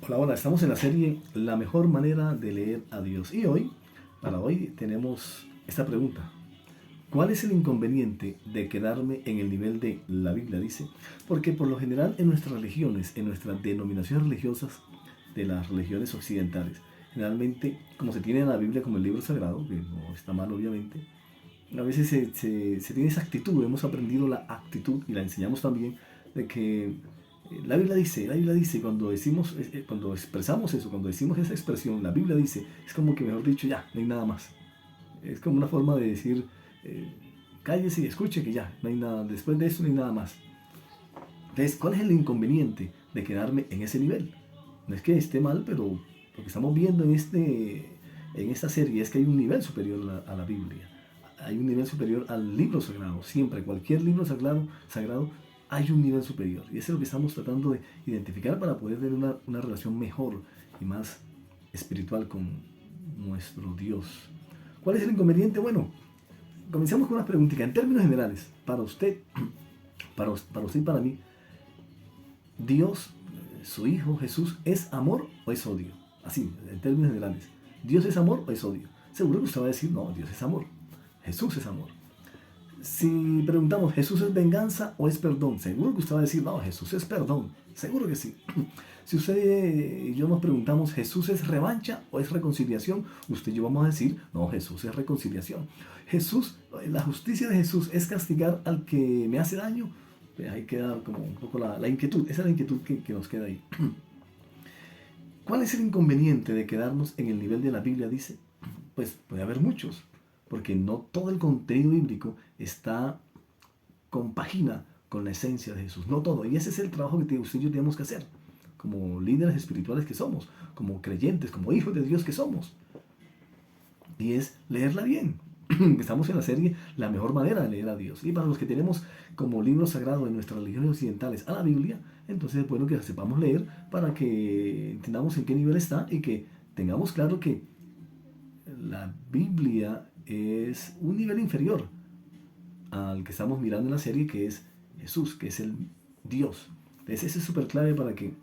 Hola, hola, estamos en la serie La mejor manera de leer a Dios. Y para hoy tenemos esta pregunta. ¿Cuál es el inconveniente de quedarme en el nivel de la Biblia dice? Porque por lo general en nuestras religiones, en nuestras denominaciones religiosas de las religiones occidentales, generalmente como se tiene la Biblia como el libro sagrado, que no está mal obviamente, a veces se tiene esa actitud, hemos aprendido la actitud y la enseñamos también de que la Biblia dice, cuando decimos, cuando expresamos eso, cuando decimos esa expresión, la Biblia dice, es como que mejor dicho, ya, no hay nada más. Es como una forma de decir, eh, cállese y escuche que ya, no hay nada, después de eso no hay nada más. Entonces, ¿cuál es el inconveniente de quedarme en ese nivel? No es que esté mal, pero lo que estamos viendo en esta serie es que hay un nivel superior a la Biblia. Hay un nivel superior al libro sagrado. Siempre, cualquier libro sagrado hay un nivel superior. Y eso es lo que estamos tratando de identificar para poder tener una relación mejor y más espiritual con nuestro Dios. ¿Cuál es el inconveniente? Bueno, comencemos con unas preguntas. En términos generales, para usted, para usted y para mí, Dios, su Hijo Jesús, ¿es amor o es odio? Así, en términos generales. ¿Dios es amor o es odio? Seguro que usted va a decir, no, Dios es amor. Jesús es amor. Si preguntamos, ¿Jesús es venganza o es perdón? Seguro que usted va a decir, no, Jesús es perdón. Seguro que sí. Si usted y yo nos preguntamos, ¿Jesús es revancha o es reconciliación? Usted y yo vamos a decir, no, Jesús es reconciliación. Jesús, la justicia de Jesús es castigar al que me hace daño. Ahí queda como un poco la inquietud. Esa es la inquietud que nos queda ahí. ¿Cuál es el inconveniente de quedarnos en el nivel de la Biblia? Dice, pues puede haber muchos, porque no todo el contenido bíblico está compagina con la esencia de Jesús, no todo. Y ese es el trabajo que usted y yo tenemos que hacer, como líderes espirituales que somos, como creyentes, como hijos de Dios que somos. Y es leerla bien. Estamos en la serie La mejor manera de leer a Dios. Y para los que tenemos como libro sagrado en nuestras religiones occidentales a la Biblia, entonces es bueno que la sepamos leer para que entendamos en qué nivel está y que tengamos claro que la Biblia es un nivel inferior al que estamos mirando en la serie, que es Jesús, que es el Dios. Entonces ese es súper clave para que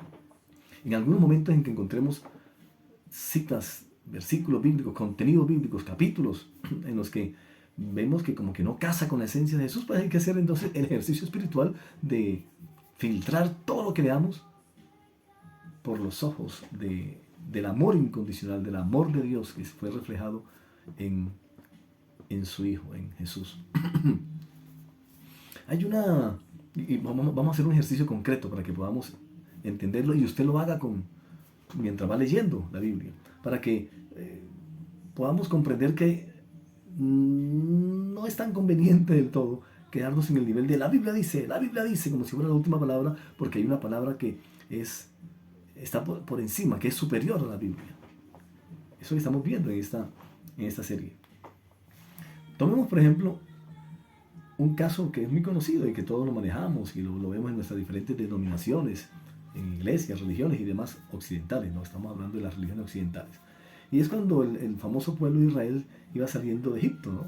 en algunos momentos en que encontremos citas, versículos bíblicos, contenidos bíblicos, capítulos en los que vemos que como que no casa con la esencia de Jesús, pues hay que hacer entonces el ejercicio espiritual de filtrar todo lo que leamos por los ojos del amor incondicional, del amor de Dios que fue reflejado en, en su Hijo, en Jesús. Hay una... Y vamos a hacer un ejercicio concreto para que podamos entenderlo y usted lo haga mientras va leyendo la Biblia, para que podamos comprender que no es tan conveniente del todo quedarnos en el nivel de la Biblia dice, como si fuera la última palabra, porque hay una palabra que está por encima, que es superior a la Biblia. Eso que estamos viendo en esta serie. Tomemos, por ejemplo, un caso que es muy conocido y que todos lo manejamos y lo vemos en nuestras diferentes denominaciones, en iglesias, religiones y demás occidentales, no estamos hablando de las religiones occidentales. Y es cuando el famoso pueblo de Israel iba saliendo de Egipto, ¿no?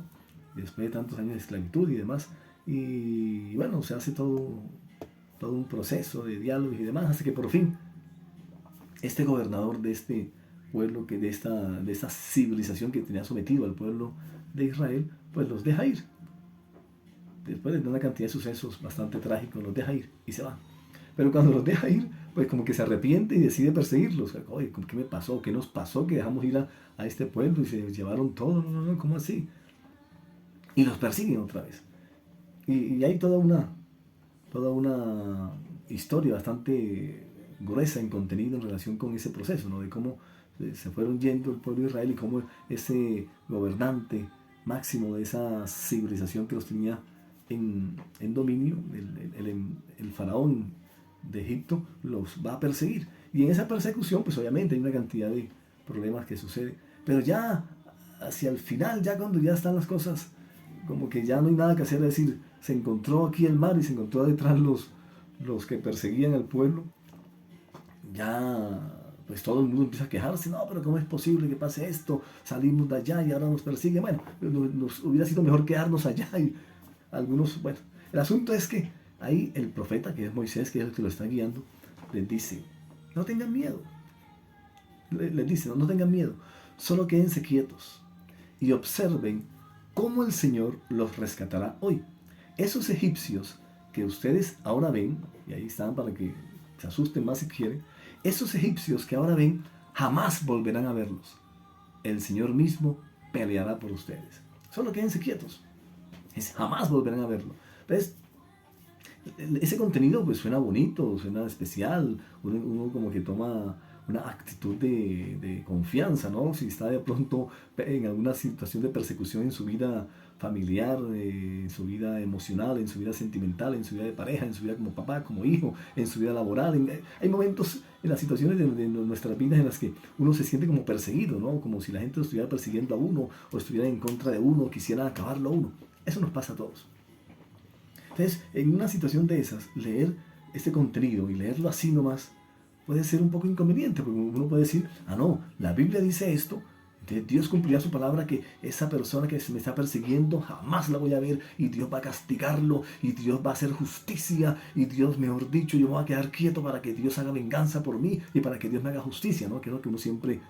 Después de tantos años de esclavitud y demás. Y bueno, se hace todo un proceso de diálogo y demás, hasta que por fin este gobernador de este pueblo, de esta civilización que tenía sometido al pueblo de Israel, pues los deja ir. Después de una cantidad de sucesos bastante trágicos, los deja ir y se va. Pero cuando los deja ir, pues como que se arrepiente y decide perseguirlos. Oye, ¿qué me pasó? ¿Qué nos pasó? Que dejamos ir a este pueblo y se llevaron todo. No, no, no, ¿cómo así? Y los persiguen otra vez. Y hay toda una historia bastante gruesa en contenido en relación con ese proceso, ¿no? De cómo se fueron yendo el pueblo de Israel y cómo ese gobernante máximo de esa civilización que los tenía en dominio, el faraón de Egipto, los va a perseguir. Y en esa persecución, pues obviamente hay una cantidad de problemas que suceden. Pero ya hacia el final, ya cuando ya están las cosas, como que ya no hay nada que hacer, es decir, se encontró aquí el mar y se encontró detrás los que perseguían al pueblo, ya pues todo el mundo empieza a quejarse, no, pero ¿cómo es posible que pase esto? Salimos de allá y ahora nos persiguen. Bueno, nos hubiera sido mejor quedarnos allá y algunos, bueno, el asunto es que ahí el profeta, que es Moisés, que es el que lo está guiando, les dice, no tengan miedo, les dice, no tengan miedo, solo quédense quietos y observen cómo el Señor los rescatará hoy. Esos egipcios que ustedes ahora ven, y ahí están para que se asusten más si quieren, esos egipcios que ahora ven, jamás volverán a verlos. El Señor mismo peleará por ustedes. Solo quédense quietos. Jamás volverán a verlo. ¿Ves? Ese contenido pues suena bonito, suena especial, uno como que toma una actitud de confianza, ¿no? Si está de pronto en alguna situación de persecución en su vida familiar, en su vida emocional, en su vida sentimental, en su vida de pareja, en su vida como papá, como hijo, en su vida laboral. Hay momentos en las situaciones de nuestras vidas en las que uno se siente como perseguido, ¿no? Como si la gente lo estuviera persiguiendo a uno o estuviera en contra de uno, quisiera acabarlo a uno. Eso nos pasa a todos. Entonces, en una situación de esas, leer este contenido y leerlo así nomás puede ser un poco inconveniente, porque uno puede decir, ah no, la Biblia dice esto, entonces Dios cumplirá su palabra que esa persona que me está persiguiendo jamás la voy a ver y Dios va a castigarlo y Dios va a hacer justicia y Dios, mejor dicho, yo me voy a quedar quieto para que Dios haga venganza por mí y para que Dios me haga justicia, ¿no? Que es lo que uno siempre,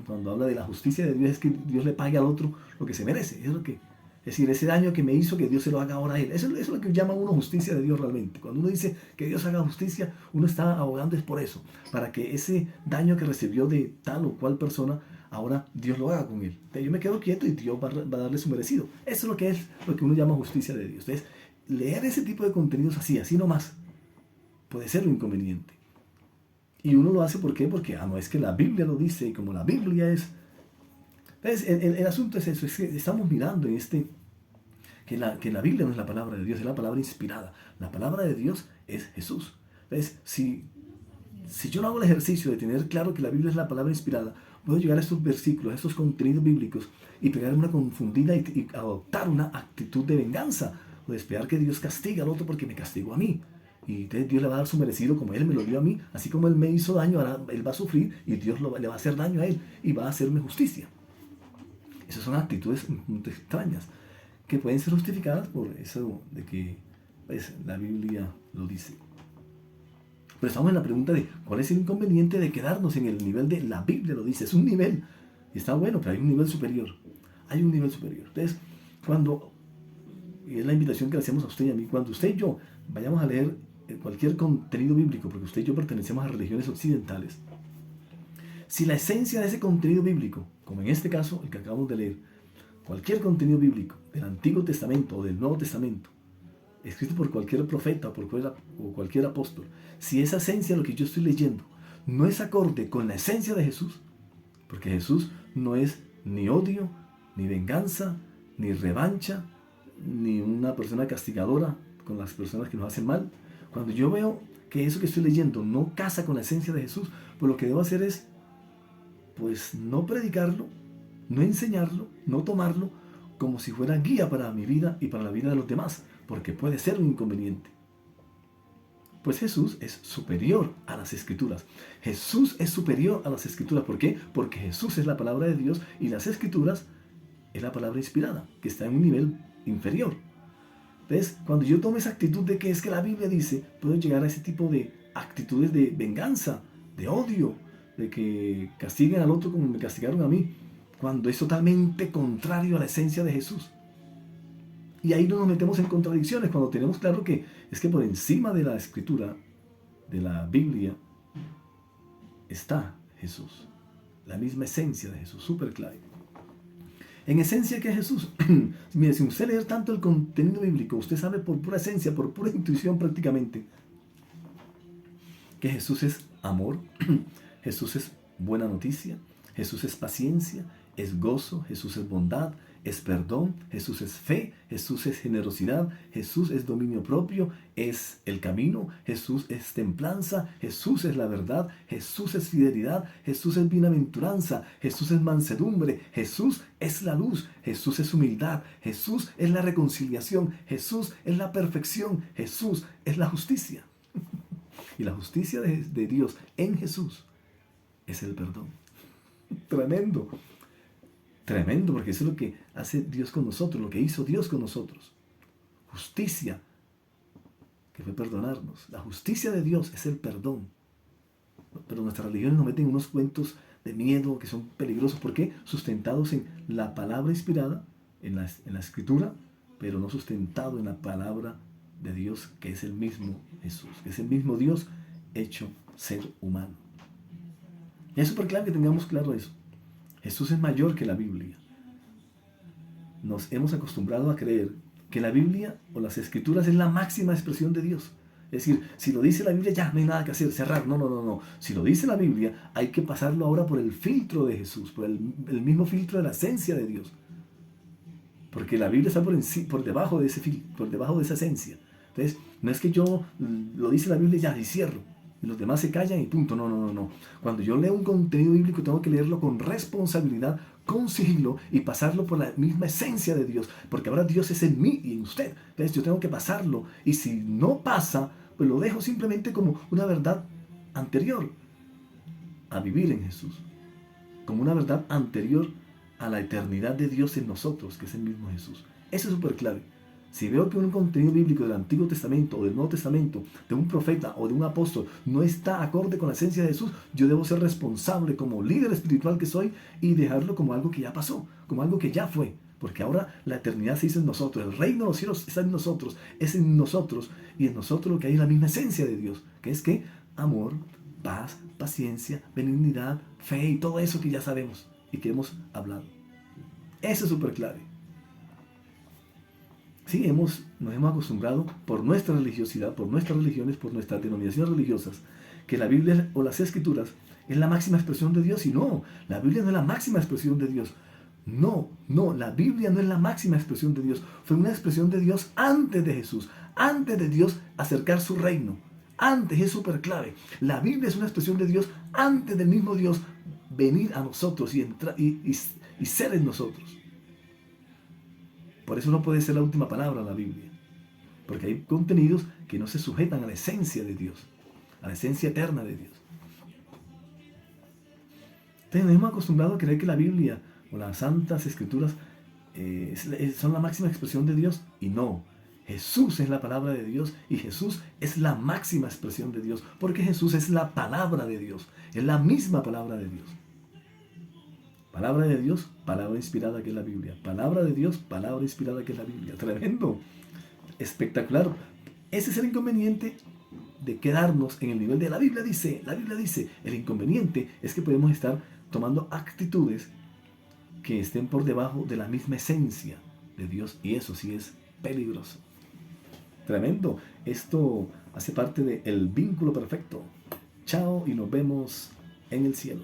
cuando habla de la justicia de Dios, es que Dios le pague al otro lo que se merece, es lo que... Es decir, ese daño que me hizo, que Dios se lo haga ahora a él. Eso es lo que llama uno justicia de Dios realmente. Cuando uno dice que Dios haga justicia, uno está abogando es por eso. Para que ese daño que recibió de tal o cual persona, ahora Dios lo haga con él. Entonces, yo me quedo quieto y Dios va a darle su merecido. Eso es lo que uno llama justicia de Dios. Entonces, leer ese tipo de contenidos así nomás, puede ser un inconveniente. Y uno lo hace ¿por qué? Porque, no, es que la Biblia lo dice y como la Biblia es... Entonces, el asunto es eso, es que estamos mirando en que la Biblia no es la palabra de Dios, es la palabra inspirada. La palabra de Dios es Jesús. Entonces, si yo no hago el ejercicio de tener claro que la Biblia es la palabra inspirada, puedo llegar a estos versículos, a estos contenidos bíblicos y pegar una confundida y adoptar una actitud de venganza o de esperar que Dios castigue al otro porque me castigó a mí. Y entonces Dios le va a dar su merecido como Él me lo dio a mí, así como Él me hizo daño, ahora Él va a sufrir y Dios le va a hacer daño a Él y va a hacerme justicia. Esas son actitudes muy extrañas que pueden ser justificadas por eso de que pues, la Biblia lo dice. Pero estamos en la pregunta de cuál es el inconveniente de quedarnos en el nivel de la Biblia lo dice. Es un nivel, y está bueno, pero hay un nivel superior. Hay un nivel superior. Entonces, y es la invitación que le hacemos a usted y a mí, cuando usted y yo vayamos a leer cualquier contenido bíblico, porque usted y yo pertenecemos a religiones occidentales, si la esencia de ese contenido bíblico, como en este caso el que acabamos de leer, cualquier contenido bíblico del Antiguo Testamento o del Nuevo Testamento, escrito por cualquier profeta o cualquier apóstol, si esa esencia de lo que yo estoy leyendo no es acorde con la esencia de Jesús, porque Jesús no es ni odio, ni venganza, ni revancha, ni una persona castigadora con las personas que nos hacen mal, cuando yo veo que eso que estoy leyendo no casa con la esencia de Jesús, pues lo que debo hacer es pues no predicarlo, no enseñarlo, no tomarlo como si fuera guía para mi vida y para la vida de los demás, porque puede ser un inconveniente. Pues Jesús es superior a las Escrituras. Jesús es superior a las Escrituras. ¿Por qué? Porque Jesús es la palabra de Dios y las Escrituras es la palabra inspirada, que está en un nivel inferior. Entonces, cuando yo tomo esa actitud de que es que la Biblia dice, puedo llegar a ese tipo de actitudes de venganza, de odio, de que castiguen al otro como me castigaron a mí, cuando es totalmente contrario a la esencia de Jesús. Y ahí no nos metemos en contradicciones, cuando tenemos claro que es que por encima de la Escritura, de la Biblia, está Jesús. La misma esencia de Jesús, súper claro. En esencia, ¿qué es Jesús? Mire, si usted leer tanto el contenido bíblico, usted sabe por pura esencia, por pura intuición prácticamente, que Jesús es amor, Jesús es buena noticia, Jesús es paciencia, es gozo, Jesús es bondad, es perdón, Jesús es fe, Jesús es generosidad, Jesús es dominio propio, es el camino, Jesús es templanza, Jesús es la verdad, Jesús es fidelidad, Jesús es bienaventuranza, Jesús es mansedumbre, Jesús es la luz, Jesús es humildad, Jesús es la reconciliación, Jesús es la perfección, Jesús es la justicia. Y la justicia de Dios en Jesús es el perdón. Tremendo. Tremendo, porque eso es lo que hace Dios con nosotros, lo que hizo Dios con nosotros. Justicia, que fue perdonarnos. La justicia de Dios es el perdón. Pero nuestras religiones nos meten unos cuentos de miedo, que son peligrosos. ¿Por qué? Sustentados en la palabra inspirada, en la escritura, pero no sustentado en la palabra de Dios, que es el mismo Jesús, que es el mismo Dios hecho ser humano. Y es súper claro que tengamos claro eso. Jesús es mayor que la Biblia. Nos hemos acostumbrado a creer que la Biblia o las Escrituras es la máxima expresión de Dios. Es decir, si lo dice la Biblia, ya no hay nada que hacer, cerrar. No, no, no, no. Si lo dice la Biblia, hay que pasarlo ahora por el filtro de Jesús, por el mismo filtro de la esencia de Dios. Porque la Biblia está por debajo de por debajo de esa esencia. Entonces, no es que yo lo dice la Biblia ya y cierro, y los demás se callan y punto. No, no, no, no. Cuando yo leo un contenido bíblico, tengo que leerlo con responsabilidad, con sigilo y pasarlo por la misma esencia de Dios. Porque ahora Dios es en mí y en usted. Entonces, yo tengo que pasarlo. Y si no pasa, pues lo dejo simplemente como una verdad anterior a vivir en Jesús. Como una verdad anterior a la eternidad de Dios en nosotros, que es el mismo Jesús. Eso es súper clave. Si veo que un contenido bíblico del Antiguo Testamento o del Nuevo Testamento, de un profeta o de un apóstol, no está acorde con la esencia de Jesús, yo debo ser responsable como líder espiritual que soy y dejarlo como algo que ya pasó, como algo que ya fue. Porque ahora la eternidad se hizo en nosotros, el reino de los cielos está en nosotros, es en nosotros, y en nosotros lo que hay es la misma esencia de Dios, que es que amor, paz, paciencia, benignidad, fe y todo eso que ya sabemos y que hemos hablado. Eso es súper clave. Sí, nos hemos acostumbrado por nuestra religiosidad, por nuestras religiones, por nuestras denominaciones religiosas, que la Biblia o las Escrituras es la máxima expresión de Dios. Y no, la Biblia no es la máxima expresión de Dios. No, no, la Biblia no es la máxima expresión de Dios. Fue una expresión de Dios antes de Jesús, antes de Dios acercar su reino. Antes, es súper clave. La Biblia es una expresión de Dios antes del mismo Dios venir a nosotros y ser en nosotros. Por eso no puede ser la última palabra la Biblia. Porque hay contenidos que no se sujetan a la esencia de Dios, a la esencia eterna de Dios. Entonces nos hemos acostumbrado a creer que la Biblia o las Santas Escrituras son la máxima expresión de Dios, y no. Jesús es la palabra de Dios y Jesús es la máxima expresión de Dios, porque Jesús es la palabra de Dios, es la misma palabra de Dios. Palabra de Dios, palabra inspirada que es la Biblia. Palabra de Dios, palabra inspirada que es la Biblia. Tremendo, espectacular. Ese es el inconveniente de quedarnos en el nivel de la Biblia dice. El inconveniente es que podemos estar tomando actitudes que estén por debajo de la misma esencia de Dios, y eso sí es peligroso. Tremendo. Esto hace parte del vínculo perfecto. Chao y nos vemos en el cielo.